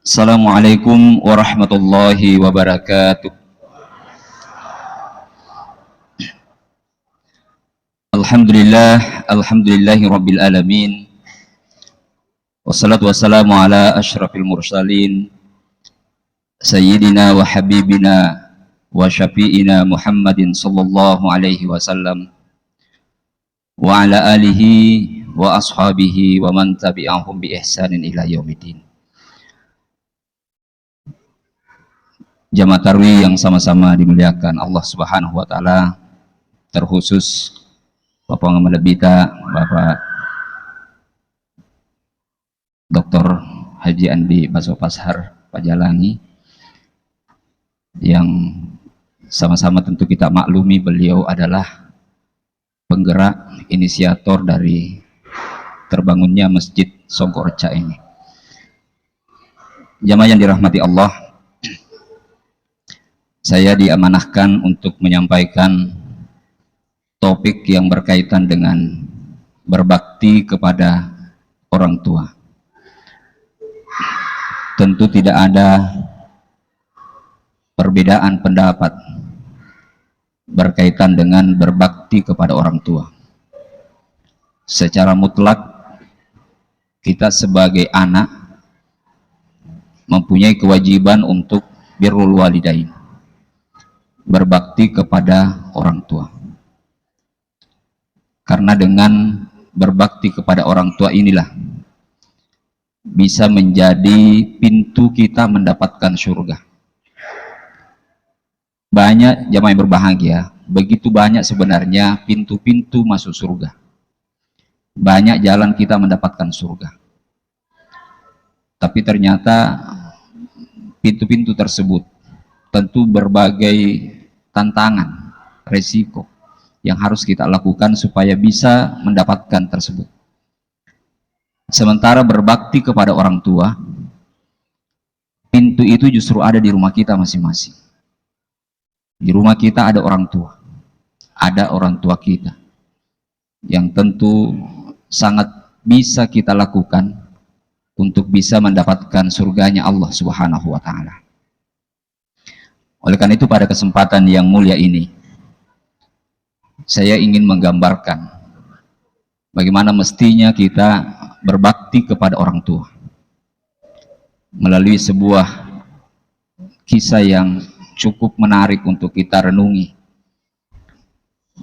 Assalamualaikum warahmatullahi wabarakatuh. Alhamdulillahi rabbil alamin. Wassalatu wassalamu ala asyrafil mursalin sayyidina wa habibina wa syafi'ina Muhammadin sallallahu alaihi wasallam wa ala alihi wa ashabihi wa man tabi'ahum bi ihsanin ila yaumiddin. Jamaah tarwih yang sama-sama dimuliakan Allah Subhanahu wa taala, terkhusus Bapak Ngamal Bita, Bapak Dr. Haji Andi Basopashar Pajalangi, yang sama-sama tentu kita maklumi beliau adalah penggerak, inisiator dari terbangunnya Masjid Songko-Reca ini. Jamaah yang dirahmati Allah, saya diamanahkan untuk menyampaikan topik yang berkaitan dengan berbakti kepada orang tua. Tentu tidak ada perbedaan pendapat berkaitan dengan berbakti kepada orang tua. Secara mutlak kita sebagai anak mempunyai kewajiban untuk birrul walidain, berbakti kepada orang tua. Karena dengan berbakti kepada orang tua inilah bisa menjadi pintu kita mendapatkan surga. Banyak jamaah yang berbahagia, begitu banyak sebenarnya pintu-pintu masuk surga. Banyak jalan kita mendapatkan surga. Tapi ternyata pintu-pintu tersebut tentu berbagai tantangan, resiko yang harus kita lakukan supaya bisa mendapatkan tersebut. Sementara berbakti kepada orang tua, pintu itu justru ada di rumah kita masing-masing. Di rumah kita ada orang tua, ada orang tua kita, yang tentu sangat bisa kita lakukan untuk bisa mendapatkan surganya Allah Subhanahu wa ta'ala. Oleh karena itu pada kesempatan yang mulia ini, saya ingin menggambarkan bagaimana mestinya kita berbakti kepada orang tua melalui sebuah kisah yang cukup menarik untuk kita renungi.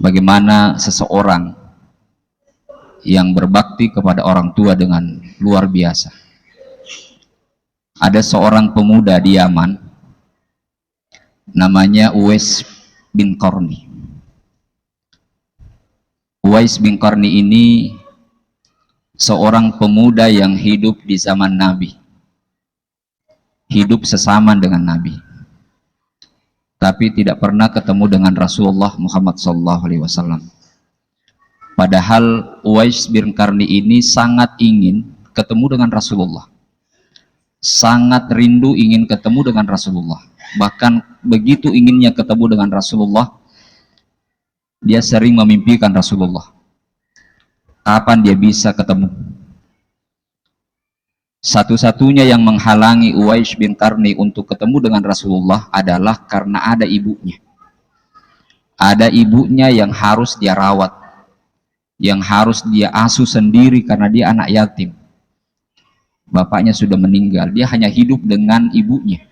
Bagaimana seseorang yang berbakti kepada orang tua dengan luar biasa. Ada seorang pemuda di Yaman namanya Uwais bin Qarni. Uwais bin Qarni ini seorang pemuda yang hidup di zaman Nabi, hidup sesaman dengan Nabi, tapi tidak pernah ketemu dengan Rasulullah Muhammad SAW. Padahal Uwais bin Qarni ini sangat ingin ketemu dengan Rasulullah, sangat rindu ingin ketemu dengan Rasulullah. Bahkan begitu inginnya ketemu dengan Rasulullah, dia sering memimpikan Rasulullah. Kapan dia bisa ketemu? Satu-satunya yang menghalangi Uwais bin Qarni untuk ketemu dengan Rasulullah adalah karena ada ibunya. Ada ibunya yang harus dia rawat, yang harus dia asuh sendiri karena dia anak yatim. Bapaknya sudah meninggal, dia hanya hidup dengan ibunya.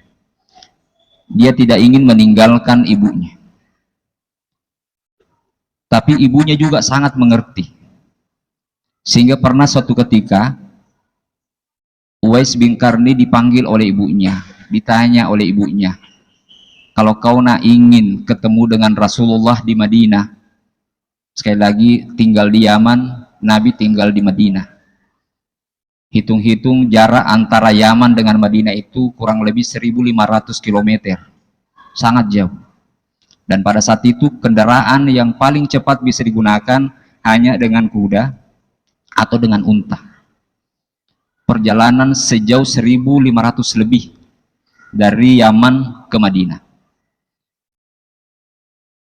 Dia tidak ingin meninggalkan ibunya. Tapi ibunya juga sangat mengerti. Sehingga pernah suatu ketika Uwais bin Qarni dipanggil oleh ibunya, ditanya oleh ibunya, kalau kau ingin ketemu dengan Rasulullah di Madinah, sekali lagi tinggal di Yaman, Nabi tinggal di Madinah. Hitung-hitung jarak antara Yaman dengan Madinah itu kurang lebih 1.500 km. Sangat jauh. Dan pada saat itu kendaraan yang paling cepat bisa digunakan hanya dengan kuda atau dengan unta. Perjalanan sejauh 1.500 lebih dari Yaman ke Madinah.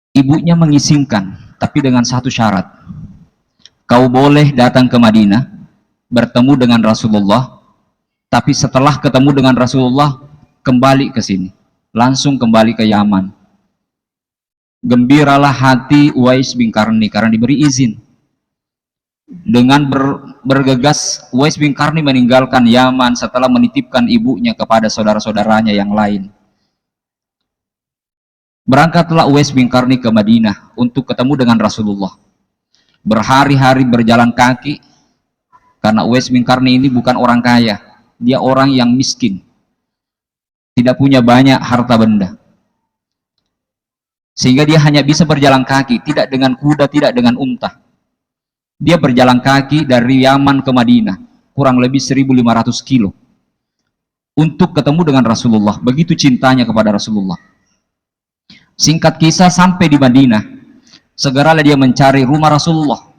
Ibunya mengizinkan, tapi dengan satu syarat. Kau boleh datang ke Madinah, bertemu dengan Rasulullah, Tapi setelah ketemu dengan Rasulullah, kembali ke sini, langsung kembali ke Yaman. Gembiralah hati Uwais bin Qarni karena diberi izin. Dengan bergegas, Uwais bin Qarni meninggalkan Yaman setelah menitipkan ibunya kepada saudara-saudaranya yang lain. Berangkatlah Uwais bin Qarni ke Madinah untuk ketemu dengan Rasulullah. Berhari-hari berjalan kaki, karena Uwais bin Qarni ini bukan orang kaya, dia orang yang miskin, tidak punya banyak harta benda, sehingga dia hanya bisa berjalan kaki, tidak dengan kuda, tidak dengan unta. Dia berjalan kaki dari Yaman ke Madinah, kurang lebih 1.500 kilo, untuk ketemu dengan Rasulullah. Begitu cintanya kepada Rasulullah. Singkat kisah, sampai di Madinah, segeralah dia mencari rumah Rasulullah.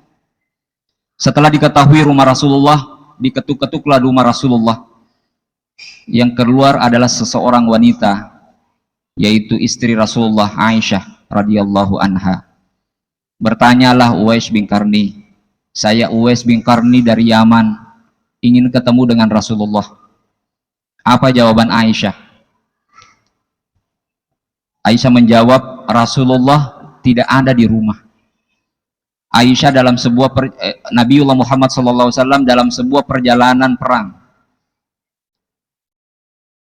Setelah diketahui rumah Rasulullah, diketuk-ketuklah rumah Rasulullah. Yang keluar adalah seseorang wanita, yaitu istri Rasulullah, Aisyah radhiyallahu anha. Bertanyalah Uwais bin Qarni, "Saya Uwais bin Qarni dari Yaman, ingin ketemu dengan Rasulullah." Apa jawaban Aisyah? Aisyah menjawab, "Rasulullah tidak ada di rumah." Aisyah dalam sebuah Nabiullah Muhammad SAW dalam sebuah perjalanan perang,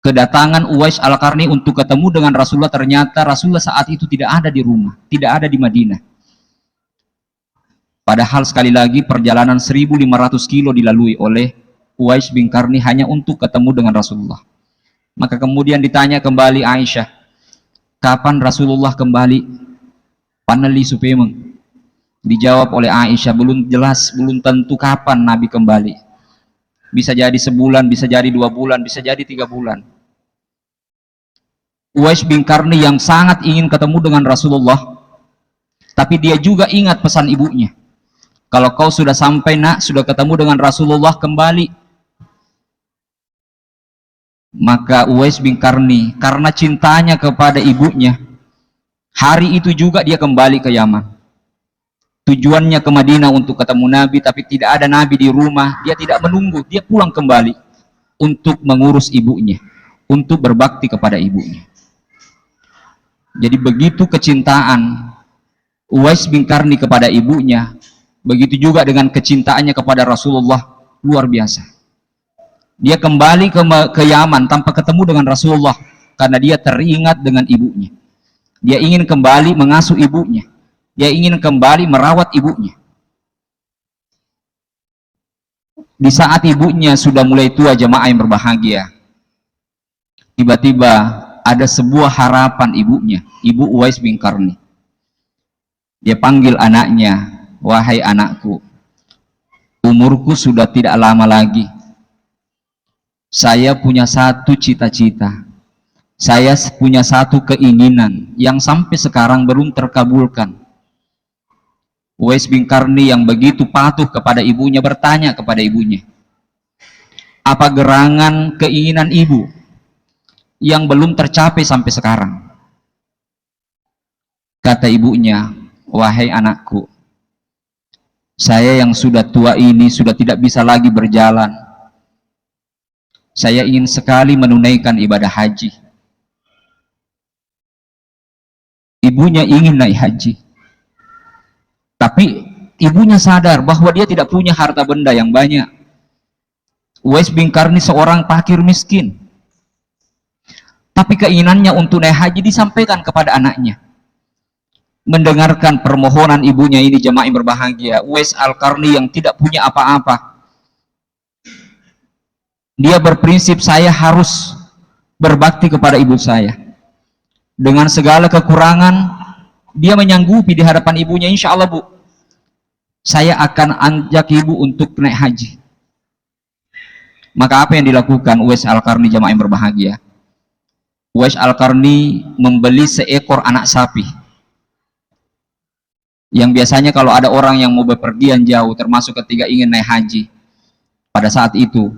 kedatangan Uwais Al-Qarni untuk ketemu dengan Rasulullah. Ternyata Rasulullah saat itu tidak ada di rumah, tidak ada di Madinah. Padahal sekali lagi perjalanan 1.500 kilo dilalui oleh Uwais bin Qarni hanya untuk ketemu dengan Rasulullah. Maka kemudian ditanya kembali Aisyah, "Kapan Rasulullah kembali?" Paneli supemeng. Dijawab oleh Aisyah, "Belum jelas, belum tentu kapan Nabi kembali. Bisa jadi sebulan, bisa jadi 2 bulan, bisa jadi 3 bulan." Uwais bin Qarni yang sangat ingin ketemu dengan Rasulullah, tapi dia juga ingat pesan ibunya. Kalau kau sudah sampai nak, sudah ketemu dengan Rasulullah, kembali. Maka Uwais bin Qarni karena cintanya kepada ibunya, hari itu juga dia kembali ke Yaman. Tujuannya ke Madinah untuk ketemu Nabi, tapi tidak ada Nabi di rumah. Dia tidak menunggu, dia pulang kembali untuk mengurus ibunya, untuk berbakti kepada ibunya. Jadi begitu kecintaan Uwais bin Qarni kepada ibunya, begitu juga dengan kecintaannya kepada Rasulullah, luar biasa. Dia kembali ke Yaman tanpa ketemu dengan Rasulullah karena dia teringat dengan ibunya. Dia ingin kembali mengasuh ibunya. Dia ingin kembali merawat ibunya. Di saat ibunya sudah mulai tua, jemaah yang berbahagia, tiba-tiba ada sebuah harapan ibunya, ibu Uwais bin Qarni. Dia panggil anaknya, "Wahai anakku, umurku sudah tidak lama lagi. Saya punya satu cita-cita. Saya punya satu keinginan yang sampai sekarang belum terkabulkan." Uwais bin Qarni yang begitu patuh kepada ibunya bertanya kepada ibunya, "Apa gerangan keinginan ibu yang belum tercapai sampai sekarang?" Kata ibunya, "Wahai anakku, saya yang sudah tua ini sudah tidak bisa lagi berjalan. Saya ingin sekali menunaikan ibadah haji." Ibunya ingin naik haji, tapi ibunya sadar bahwa dia tidak punya harta benda yang banyak. Uwais bin Qarni seorang fakir miskin, tapi keinginannya untuk naik haji disampaikan kepada anaknya. Mendengarkan permohonan ibunya ini, jemaah yang berbahagia, Uwais Al-Qarni yang tidak punya apa-apa, dia berprinsip, saya harus berbakti kepada ibu saya. Dengan segala kekurangan, dia menyanggupi di hadapan ibunya, "Insya Allah bu, saya akan ajak ibu untuk naik haji." Maka apa yang dilakukan Uwais Al-Qarni, jemaah yang berbahagia? Uwais Al-Qarni membeli seekor anak sapi. Yang biasanya kalau ada orang yang mau bepergian jauh, termasuk ketika ingin naik haji, pada saat itu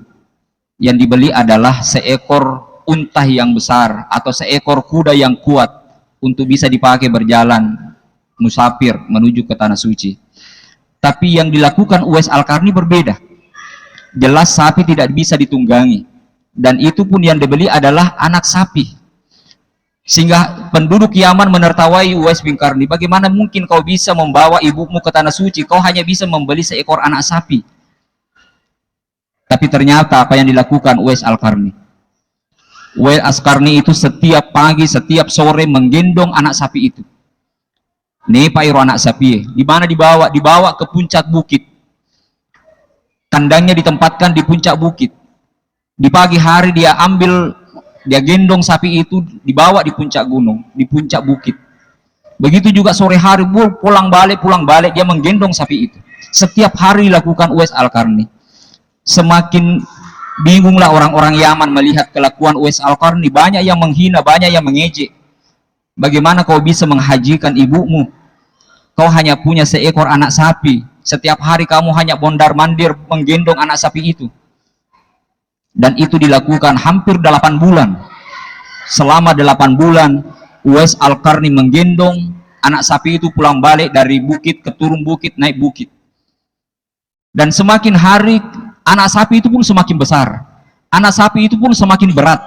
yang dibeli adalah seekor unta yang besar atau seekor kuda yang kuat untuk bisa dipakai berjalan musafir menuju ke tanah suci. Tapi yang dilakukan Uwais Al-Qarni berbeda. Jelas sapi tidak bisa ditunggangi, dan itu pun yang dibeli adalah anak sapi. Sehingga penduduk Yaman menertawai Uwais bin Qarni, bagaimana mungkin kau bisa membawa ibumu ke tanah suci, kau hanya bisa membeli seekor anak sapi. Tapi ternyata apa yang dilakukan Uwais Al-Qarni, Uwais Al-Qarni itu setiap pagi, setiap sore menggendong anak sapi itu. Nih Pak Iro, anak sapi di mana dibawa? Dibawa ke puncak bukit. Kandangnya ditempatkan di puncak bukit. Di pagi hari dia gendong sapi itu, dibawa di puncak gunung, di puncak bukit. Begitu juga sore hari, pulang balik dia menggendong sapi itu. Setiap hari dilakukan Uwais Al-Qarni. Semakin bingunglah orang-orang Yaman melihat kelakuan Uwais Al-Qarni. Banyak yang menghina, banyak yang mengejek. Bagaimana kau bisa menghajikan ibumu? Kau hanya punya seekor anak sapi. Setiap hari kamu hanya mondar-mandir menggendong anak sapi itu. Dan itu dilakukan hampir 8 bulan. Selama 8 bulan Uwais Al-Qarni menggendong anak sapi itu pulang balik dari bukit ke turun bukit, naik bukit. Dan semakin hari anak sapi itu pun semakin besar, anak sapi itu pun semakin berat.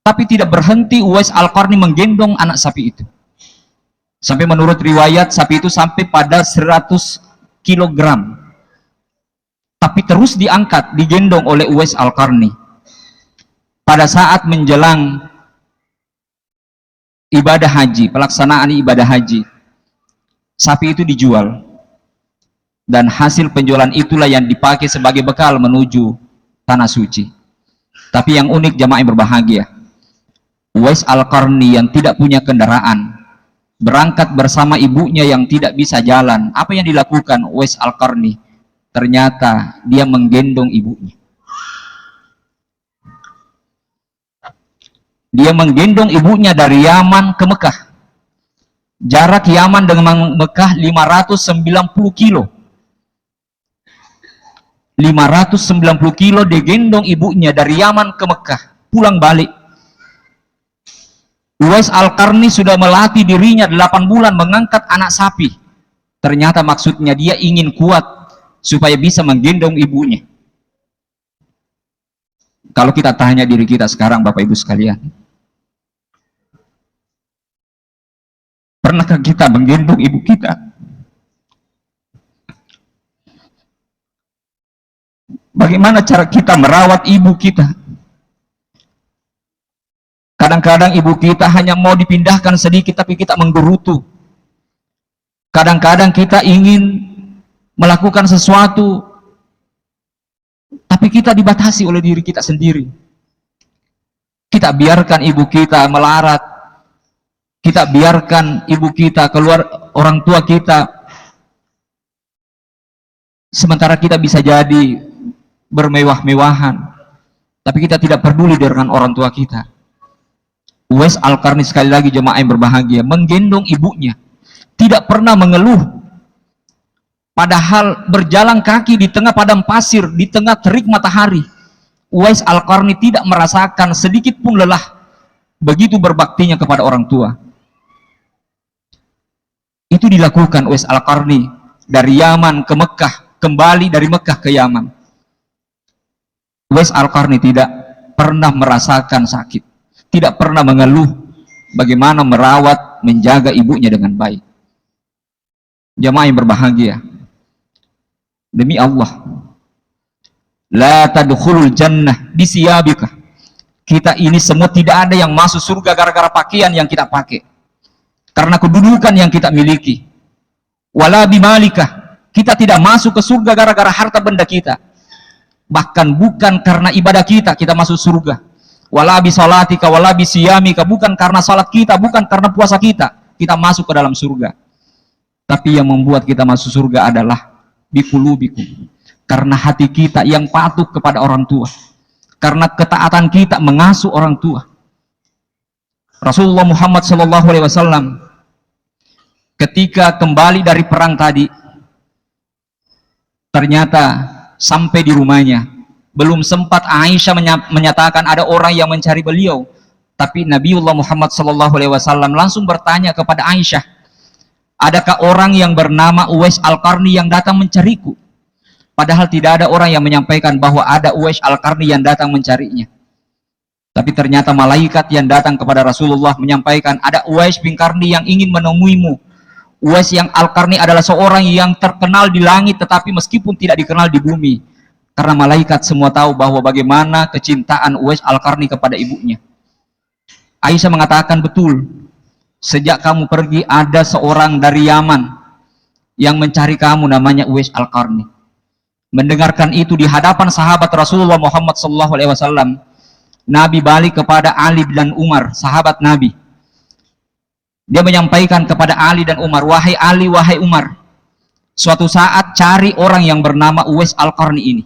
Tapi tidak berhenti Uwais Al-Qarni menggendong anak sapi itu. Sampai menurut riwayat sapi itu sampai pada 100 kilogram. Tapi terus diangkat, digendong oleh Uwais Al-Qarni. Pada saat menjelang ibadah haji, pelaksanaan ibadah haji, sapi itu dijual. Dan hasil penjualan itulah yang dipakai sebagai bekal menuju tanah suci. Tapi yang unik jamaah yang berbahagia, Uwais Al-Qarni yang tidak punya kendaraan, berangkat bersama ibunya yang tidak bisa jalan. Apa yang dilakukan Uwais Al-Qarni? Ternyata dia menggendong ibunya. Dia menggendong ibunya dari Yaman ke Mekah. Jarak Yaman dengan Mekah 590 kilo. 590 kilo digendong ibunya dari Yaman ke Mekah, pulang balik. Uwais Al-Qarni sudah melatih dirinya 8 bulan mengangkat anak sapi. Ternyata maksudnya dia ingin kuat supaya bisa menggendong ibunya. Kalau kita tanya diri kita sekarang, Bapak Ibu sekalian, pernahkah kita menggendong ibu kita? Bagaimana cara kita merawat ibu kita? Kadang-kadang ibu kita hanya mau dipindahkan sedikit, tapi kita menggerutu. Kadang-kadang kita ingin melakukan sesuatu, tapi kita dibatasi oleh diri kita sendiri. Kita biarkan ibu kita melarat, kita biarkan ibu kita keluar orang tua kita, sementara kita bisa jadi bermewah-mewahan, tapi kita tidak peduli dengan orang tua kita. Uwais Al-Qarni sekali lagi jemaah yang berbahagia, menggendong ibunya, tidak pernah mengeluh. Padahal berjalan kaki di tengah padang pasir, di tengah terik matahari, Uwais Al-Qarni tidak merasakan sedikit pun lelah. Begitu berbaktinya kepada orang tua. Itu dilakukan Uwais Al-Qarni dari Yaman ke Mekah, kembali dari Mekah ke Yaman. Uwais Al-Qarni tidak pernah merasakan sakit, tidak pernah mengeluh bagaimana merawat, menjaga ibunya dengan baik. Jamaah yang berbahagia, demi Allah, la tadkhulul jannah bisiyabika. Kita ini semua tidak ada yang masuk surga gara-gara pakaian yang kita pakai, karena kedudukan yang kita miliki. Wala bimalika, kita tidak masuk ke surga gara-gara harta benda kita. Bahkan bukan karena ibadah kita masuk surga. Wala bisalatika wala bisiyamika, bukan karena salat kita, bukan karena puasa kita masuk ke dalam surga. Tapi yang membuat kita masuk surga adalah biqulubikum, karena hati kita yang patuh kepada orang tua, karena ketaatan kita mengasuh orang tua. Rasulullah Muhammad SAW ketika kembali dari perang tadi, ternyata sampai di rumahnya belum sempat Aisyah menyatakan ada orang yang mencari beliau, tapi Nabiullah Muhammad SAW langsung bertanya kepada Aisyah, adakah orang yang bernama Uwais Al-Qarni yang datang mencariku? Padahal tidak ada orang yang menyampaikan bahwa ada Uwais Al-Qarni yang datang mencarinya. Tapi ternyata malaikat yang datang kepada Rasulullah menyampaikan, ada Uwais bin Qarni yang ingin menemuimu. Uwais yang Al-Qarni adalah seorang yang terkenal di langit tetapi meskipun tidak dikenal di bumi. Karena malaikat semua tahu bahwa bagaimana kecintaan Uwais Al-Qarni kepada ibunya. Aisyah mengatakan, betul, sejak kamu pergi ada seorang dari Yaman yang mencari kamu, namanya Uwais Al-Qarni. Mendengarkan itu di hadapan sahabat Rasulullah Muhammad SAW, Nabi balik kepada Ali dan Umar, sahabat Nabi. Dia menyampaikan kepada Ali dan Umar, wahai Ali, wahai Umar, suatu saat cari orang yang bernama Uwais Al-Qarni ini.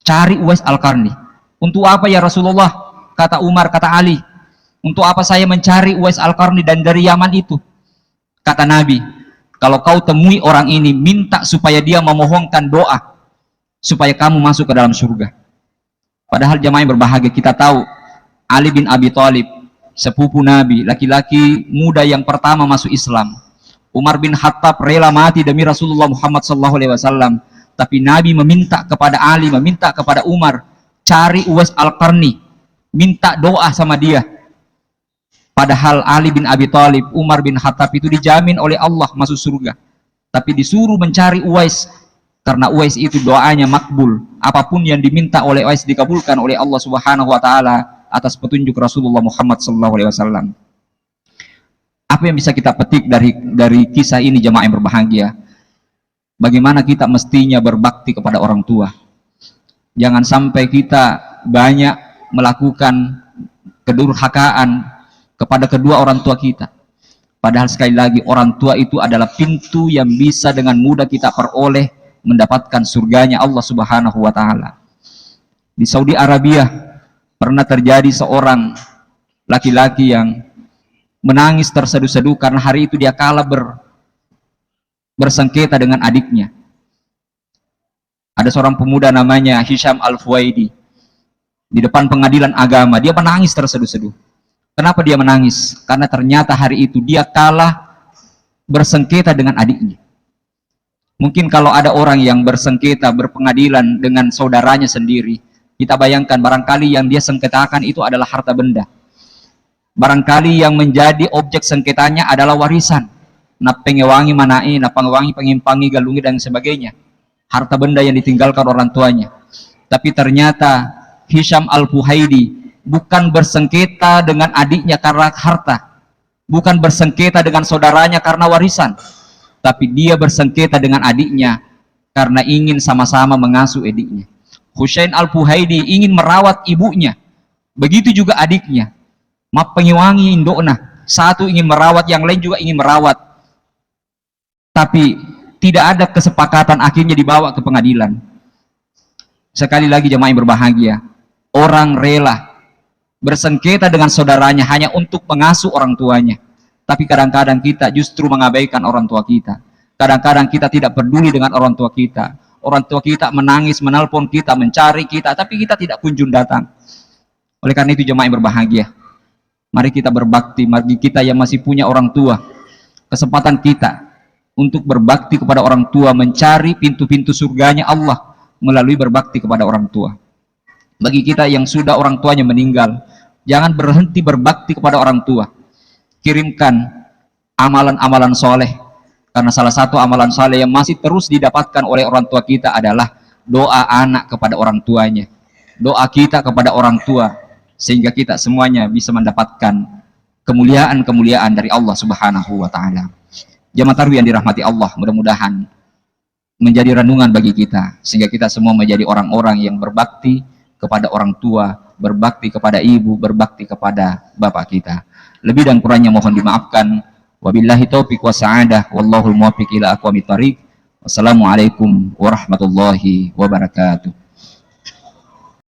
Cari Uwais Al-Qarni. Untuk apa ya Rasulullah? Kata Umar, kata Ali, untuk apa saya mencari Uwais Al-Qarni dan dari Yaman itu? Kata Nabi, kalau kau temui orang ini, minta supaya dia memohonkan doa supaya kamu masuk ke dalam surga. Padahal jamaah yang berbahagia, kita tahu Ali bin Abi Thalib, sepupu Nabi, laki-laki muda yang pertama masuk Islam. Umar bin Khattab rela mati demi Rasulullah Muhammad SAW. Tapi Nabi meminta kepada Ali, meminta kepada Umar, cari Uwais Al-Qarni, minta doa sama dia. Padahal Ali bin Abi Thalib, Umar bin Khattab itu dijamin oleh Allah masuk surga. Tapi disuruh mencari Uwais, karena Uwais itu doanya makbul. Apapun yang diminta oleh Uwais dikabulkan oleh Allah Subhanahu wa taala atas petunjuk Rasulullah Muhammad SAW. Apa yang bisa kita petik dari kisah ini jamaah yang berbahagia? Bagaimana kita mestinya berbakti kepada orang tua. Jangan sampai kita banyak melakukan kedurhakaan kepada kedua orang tua kita. Padahal sekali lagi orang tua itu adalah pintu yang bisa dengan mudah kita peroleh mendapatkan surganya Allah Subhanahu wa taala. Di Saudi Arabia pernah terjadi seorang laki-laki yang menangis terseduh-seduh karena hari itu dia kalah bersengketa dengan adiknya. Ada seorang pemuda namanya Hisham Al-Fuwaidi di depan pengadilan agama, dia menangis terseduh-seduh. Kenapa dia menangis? Karena ternyata hari itu dia kalah bersengketa dengan adiknya. Mungkin kalau ada orang yang bersengketa berpengadilan dengan saudaranya sendiri, kita bayangkan barangkali yang dia sengketakan itu adalah harta benda. Barangkali yang menjadi objek sengketanya adalah warisan. Na pengewangi manai, na pengewangi pengimpangi galungi dan sebagainya. Harta benda yang ditinggalkan orang tuanya. Tapi ternyata Hisham Al-Fuhaidi bukan bersengketa dengan adiknya karena harta. Bukan bersengketa dengan saudaranya karena warisan. Tapi dia bersengketa dengan adiknya karena ingin sama-sama mengasuh adiknya. Husain Al-Fuhaidi ingin merawat ibunya. Begitu juga adiknya. Map pengiwangi indokna. Satu ingin merawat, yang lain juga ingin merawat. Tapi tidak ada kesepakatan, akhirnya dibawa ke pengadilan. Sekali lagi jemaah yang berbahagia, orang rela bersengketa dengan saudaranya hanya untuk mengasuh orang tuanya. Tapi kadang-kadang kita justru mengabaikan orang tua kita. Kadang-kadang kita tidak peduli dengan orang tua kita. Orang tua kita menangis, menelpon kita, mencari kita, tapi kita tidak kunjung datang. Oleh karena itu jemaah yang berbahagia, mari kita berbakti. Bagi kita yang masih punya orang tua, kesempatan kita untuk berbakti kepada orang tua, mencari pintu-pintu surganya Allah melalui berbakti kepada orang tua. Bagi kita yang sudah orang tuanya meninggal, jangan berhenti berbakti kepada orang tua. Kirimkan amalan-amalan soleh, karena salah satu amalan soleh yang masih terus didapatkan oleh orang tua kita adalah doa anak kepada orang tuanya, doa kita kepada orang tua, sehingga kita semuanya bisa mendapatkan kemuliaan-kemuliaan dari Allah Subhanahu wa taala. Jamaah tarawih yang dirahmati Allah, mudah-mudahan menjadi renungan bagi kita sehingga kita semua menjadi orang-orang yang berbakti kepada orang tua, berbakti kepada ibu, berbakti kepada bapak kita. Lebih dan kurangnya mohon dimaafkan. Wabillahi taufiq wa sa'adah, wallahul muwaffiq ila aqwamit thariq. Wassalamualaikum warahmatullahi wabarakatuh.